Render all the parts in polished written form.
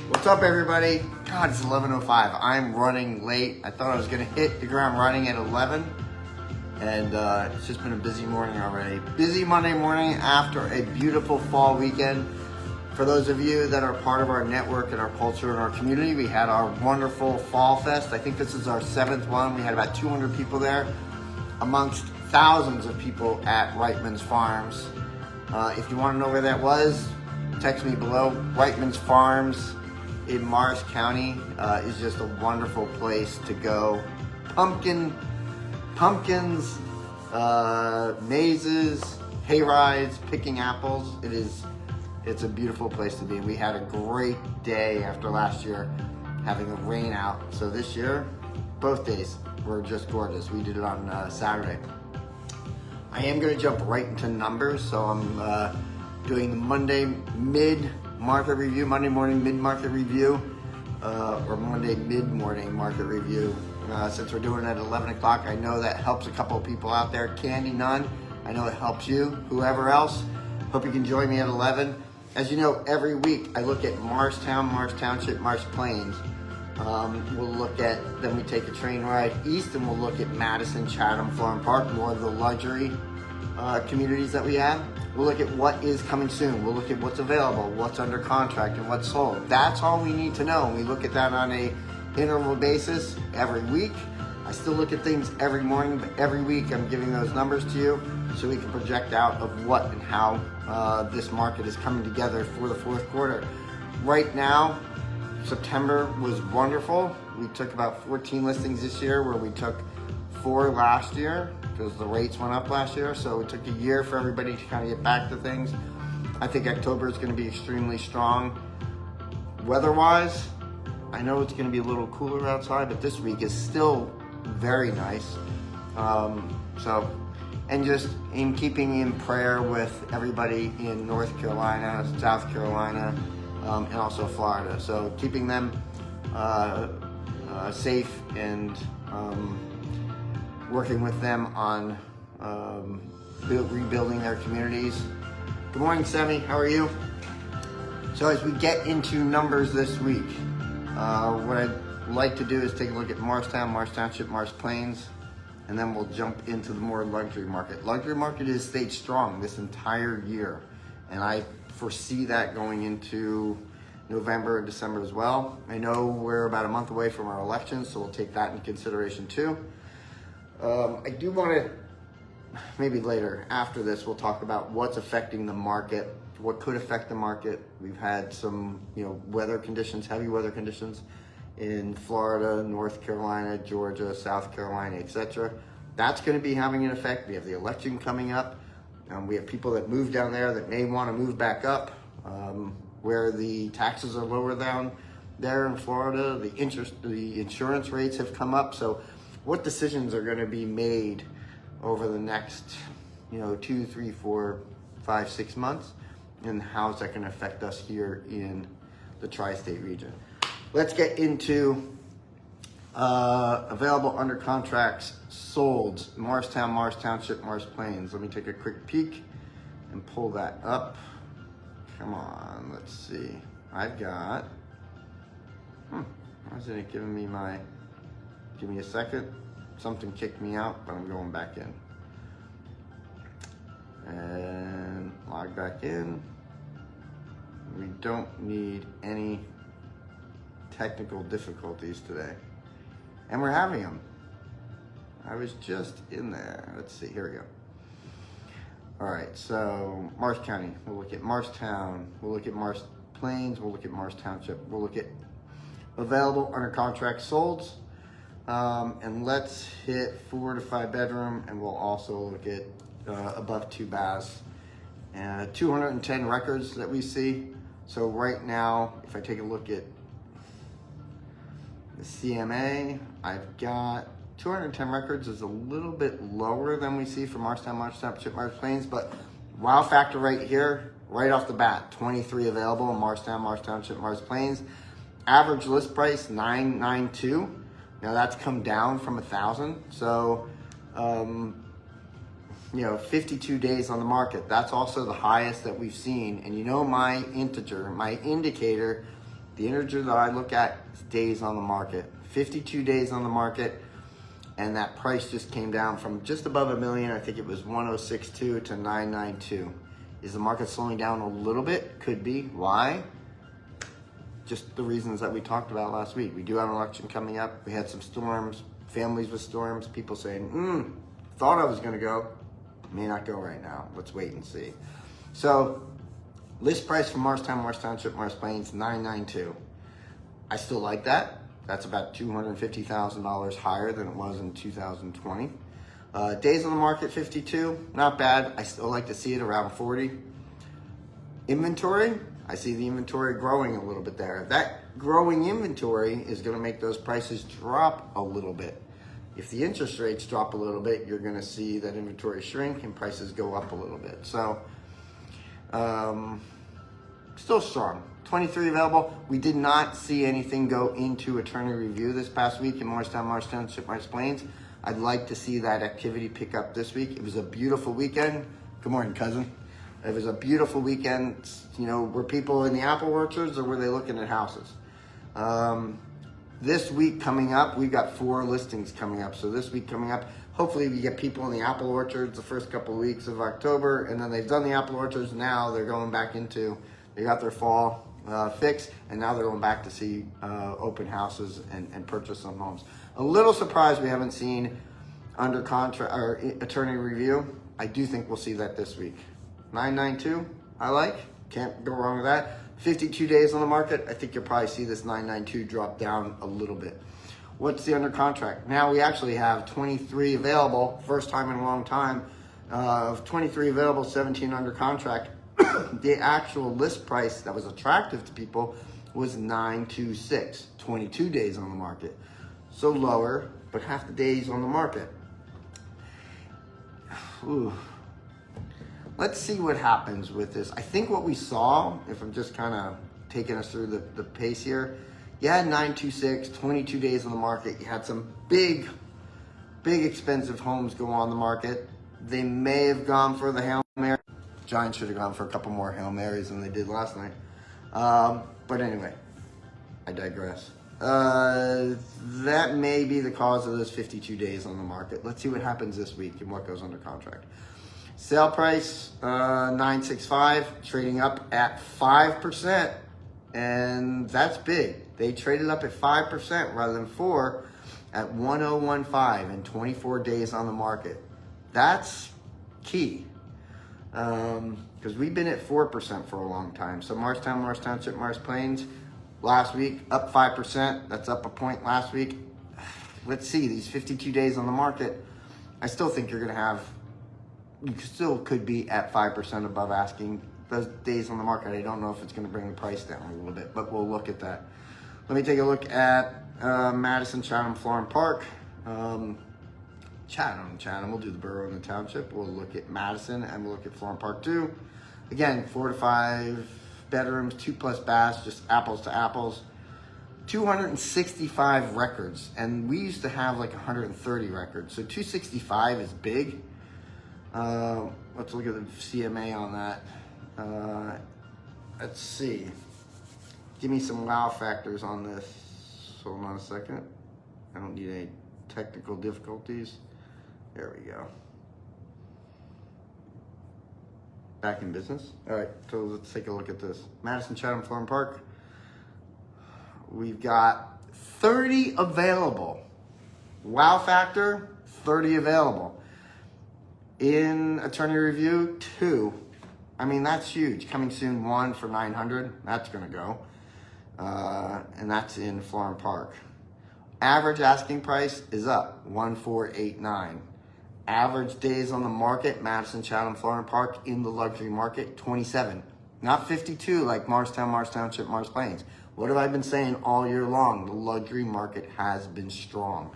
What's up, everybody? God, it's 11:05. I'm running late. I thought I was gonna hit the ground running at 11, and it's just been a busy morning already. Busy Monday morning after a beautiful fall weekend. For those of you that are part of our network and our culture and our community, we had our wonderful Fall Fest. I think this is our 7th one. We had about 200 people there, amongst thousands of people at Reitman's Farms. If you want to know where that was, text me below. Reitman's Farms in Morris County is just a wonderful place to go. Pumpkins, mazes, hay rides, picking apples. It's a beautiful place to be. We had a great day after last year having a rain out. So this year, both days were just gorgeous. We did it on Saturday. I am going to jump right into numbers. So I'm doing the Monday mid-market review, Monday morning mid-market review, or Monday mid-morning market review. Since we're doing it at 11 o'clock, I know that helps a couple of people out there. Candy, none. I know it helps you, whoever else. Hope you can join me at 11. As you know, every week I look at Morristown, Morris Township, Morris Plains. We'll look at, then we take a train ride east and we'll look at Madison, Chatham, Florham Park, more of the luxury communities that we have. We'll look at what is coming soon. We'll look at what's available, what's under contract, and what's sold. That's all we need to know. We look at that on a interval basis every week. I still look at things every morning, but every week I'm giving those numbers to you so we can project out of what and how this market is coming together for the fourth quarter. Right now, September was wonderful. We took about 14 listings this year where we took 4 last year because the rates went up last year. So it took a year for everybody to kind of get back to things. I think October is going to be extremely strong. Weather-wise, I know it's going to be a little cooler outside, but this week is still very nice. And just in keeping in prayer with everybody in North Carolina, South Carolina, and also Florida. So keeping them safe and working with them on rebuilding their communities. Good morning, Sammy. How are you? So as we get into numbers this week, what I'd like to do is take a look at Morristown, Morris Township, Morris Plains, and then we'll jump into the more luxury market. Luxury market has stayed strong this entire year, and I foresee that going into November and December as well. I know we're about a month away from our elections, so we'll take that into consideration too. I do want to, maybe later, after this, we'll talk about what's affecting the market, what could affect the market. We've had some, weather conditions, heavy weather conditions in Florida, North Carolina, Georgia, South Carolina, etc. That's going to be having an effect. We have the election coming up. We have people that move down there that may want to move back up, where the taxes are lower down there in Florida. The insurance rates have come up. So what decisions are going to be made over the next, 2, 3, 4, 5, 6 months, and how is that going to affect us here in the tri-state region? Let's get into available under contracts sold. Morristown, Morris Township, Morris Plains. Let me take a quick peek and pull that up. Come on, let's see. I've got, why isn't it giving me my, give me a second. Something kicked me out, but I'm going back in. And log back in. We don't need any technical difficulties today. And we're having them. I was just in there. Let's see, here we go. All right, so Morris County, we'll look at Morristown, we'll look at Morris Plains, we'll look at Morris Township, we'll look at available under contract solds, and let's hit 4 to 5 bedroom, and we'll also look at above 2 baths. 210 records that we see. So right now, if I take a look at the CMA, I've got 210 records is a little bit lower than we see for Morristown, Morris Township, Morris Plains, but wow factor right here, right off the bat, 23 available in Morristown, Morris Township, Morris Plains. Average list price, $992. Now that's come down from 1,000. So, 52 days on the market. That's also the highest that we've seen. And my indicator The integer that I look at is days on the market. 52 days on the market, and that price just came down from just above $1 million. I think it was 1062 to 992. Is the market slowing down a little bit? Could be. Why? Just the reasons that we talked about last week. We do have an election coming up. We had some storms, families with storms, people saying, thought I was gonna go. May not go right now. Let's wait and see. So, list price for Morristown, Morris Township, Morris Plains, 992. I still like that. That's about $250,000 higher than it was in 2020. Days on the market, 52. Not bad. I still like to see it around 40. Inventory, I see the inventory growing a little bit there. That growing inventory is going to make those prices drop a little bit. If the interest rates drop a little bit, you're going to see that inventory shrink and prices go up a little bit. So, still strong. 23 available. We did not see anything go into attorney review this past week in Morristown, Morris Township, Morris Plains. I'd like to see that activity pick up this week. It was a beautiful weekend. Good morning, cousin. It was a beautiful weekend. You know, were people in the apple orchards or were they looking at houses? This week coming up, we've got 4 listings coming up. So this week coming up, hopefully we get people in the apple orchards the first couple of weeks of October, and then they've done the apple orchards. Now they're going back into, they got their fall fix, and now they're going back to see open houses and purchase some homes. A little surprised we haven't seen under contract or attorney review. I do think we'll see that this week. 992, I like. Can't go wrong with that. 52 days on the market. I think you'll probably see this 992 drop down a little bit. What's the under contract? Now we actually have 23 available. First time in a long time. Of 23 available, 17 under contract. The actual list price that was attractive to people was 926, 22 days on the market. So lower, but half the days on the market. Ooh. Let's see what happens with this. I think what we saw, if I'm just kind of taking us through the pace here, you had 926, 22 days on the market. You had some big expensive homes go on the market. They may have gone for the Hail Mary. Giants should have gone for a couple more Hail Marys than they did last night. But anyway, I digress. That may be the cause of those 52 days on the market. Let's see what happens this week and what goes under contract. Sale price, 965, trading up at 5%, and that's big. They traded up at 5% rather than 4% at 1015 and 24 days on the market. That's key. Because we've been at 4% for a long time. So Morristown, Morris Township, Morris Plains, last week up 5%. That's up a point last week. Let's see, these 52 days on the market, I still think you're going to have, you still could be at 5% above asking. Those days on the market, I don't know if it's going to bring the price down a little bit, but we'll look at that. Let me take a look at Madison, Chatham, Florham Park. Chatham, we'll do the borough and the township. We'll look at Madison and we'll look at Florham Park too. Again, 4 to 5 bedrooms, 2+ baths, just apples to apples. 265 records, and we used to have like 130 records. So 265 is big. Let's look at the CMA on that. Let's see. Give me some wow factors on this. Hold on a second. I don't need any technical difficulties. There we go. Back in business. All right, so let's take a look at this. Madison, Chatham, Florham Park. We've got 30 available. Wow factor, 30 available. In attorney review, 2. I mean, that's huge. Coming soon, 1 for 900. That's gonna go. And that's in Florham Park. Average asking price is up, 1489. Average days on the market, Madison, Chatham, Florham Park, in the luxury market, 27. Not 52 like Morristown, Morris Township, Morris Plains. What have I been saying all year long? The luxury market has been strong.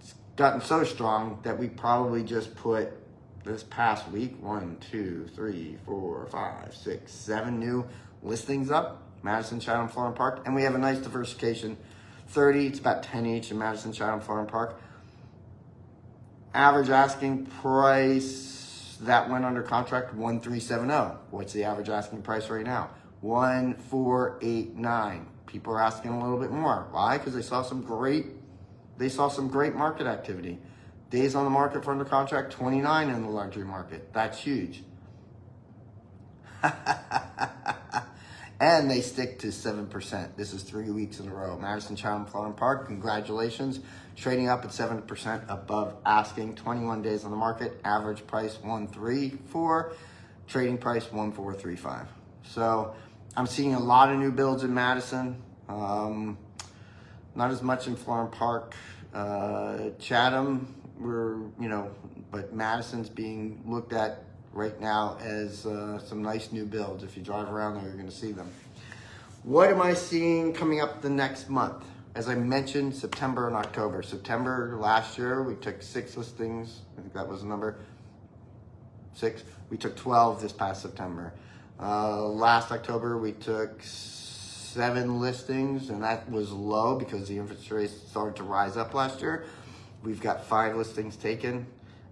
It's gotten so strong that we probably just put this past week, 1, 2, 3, 4, 5, 6, 7 new listings up, Madison, Chatham, Florham Park, and we have a nice diversification. 30, it's about 10 each in Madison, Chatham, Florham Park. Average asking price that went under contract, 1370. What's the average asking price right now? 1489. People are asking a little bit more. Why? Because they saw some great market activity. Days on the market for under contract, 29 in the luxury market. That's huge. And they stick to 7%. This is 3 weeks in a row. Madison Chatham Florham Park, congratulations. Trading up at 7% above asking. 21 days on the market. Average price 134. Trading price 1435. So I'm seeing a lot of new builds in Madison. Not as much in Florham Park. Chatham, but Madison's being looked at right now as some nice new builds. If you drive around there, you're going to see them. What am I seeing coming up the next month? As I mentioned, September and October. September last year, we took 6 listings. I think that was the number. 6. We took 12 this past September. Last October, we took 7 listings, and that was low because the interest rates started to rise up last year. We've got 5 listings taken,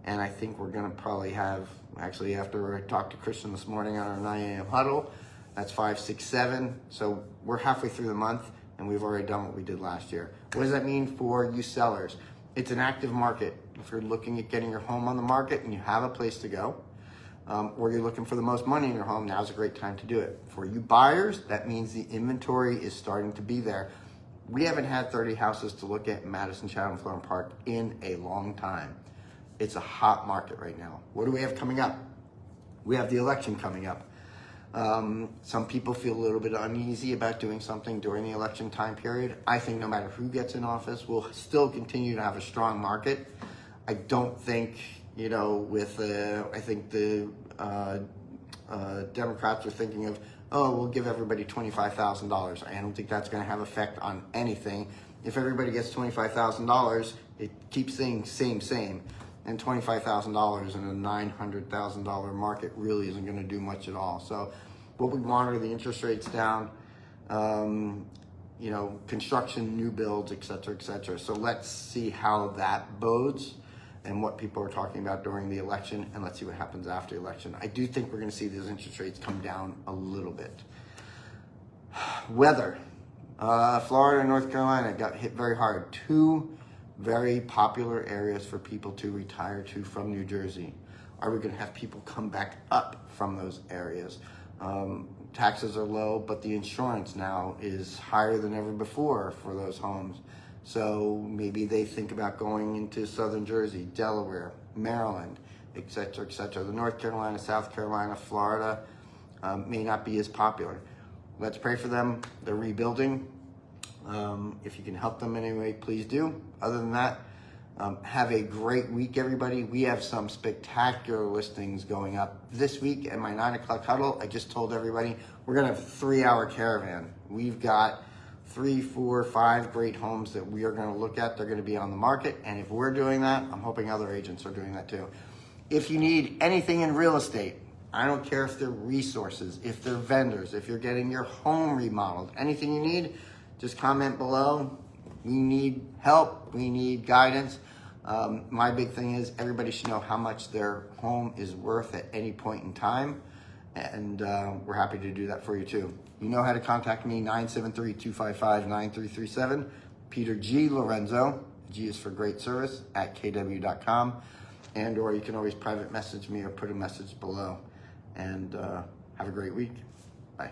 and I think we're going to probably have, actually after I talked to Christian this morning on our 9 a.m. huddle, that's 5, 6, 7. So we're halfway through the month, and we've already done what we did last year. What does that mean for you sellers? It's an active market. If you're looking at getting your home on the market and you have a place to go, or you're looking for the most money in your home, now's a great time to do it. For you buyers, that means the inventory is starting to be there. We haven't had 30 houses to look at in Madison Chatham Florham Park in a long time. It's a hot market right now. What do we have coming up? We have the election coming up. Some people feel a little bit uneasy about doing something during the election time period. I think no matter who gets in office, we'll still continue to have a strong market. I don't think, I think the Democrats are thinking of, we'll give everybody $25,000. I don't think that's going to have effect on anything. If everybody gets $25,000, it keeps saying same. And $25,000 in a $900,000 market really isn't going to do much at all. So what we want are the interest rates down, construction, new builds, et cetera, et cetera. So let's see how that bodes and what people are talking about during the election, and let's see what happens after the election. I do think we're going to see those interest rates come down a little bit. Weather. Florida and North Carolina got hit very hard. 2 very popular areas for people to retire to from New Jersey. Are we going to have people come back up from those areas? Taxes are low, but the insurance now is higher than ever before for those homes. So maybe they think about going into Southern Jersey, Delaware, Maryland, et cetera, et cetera. The North Carolina, South Carolina, Florida may not be as popular. Let's pray for them. They're rebuilding. If you can help them in any way, please do. Other than that, have a great week, everybody. We have some spectacular listings going up this week at my 9 o'clock huddle. I just told everybody we're going to have a 3-hour caravan. We've got 3, 4, 5 great homes that we are going to look at. They're going to be on the market. And if we're doing that, I'm hoping other agents are doing that too. If you need anything in real estate, I don't care if they're resources, if they're vendors, if you're getting your home remodeled, anything you need, just comment below. We need help. We need guidance. My big thing is everybody should know how much their home is worth at any point in time. And we're happy to do that for you too. You know how to contact me, 973-255-9337. Peter G. Lorenzo, G is for great service, at kw.com. Or you can always private message me or put a message below. And have a great week. Bye.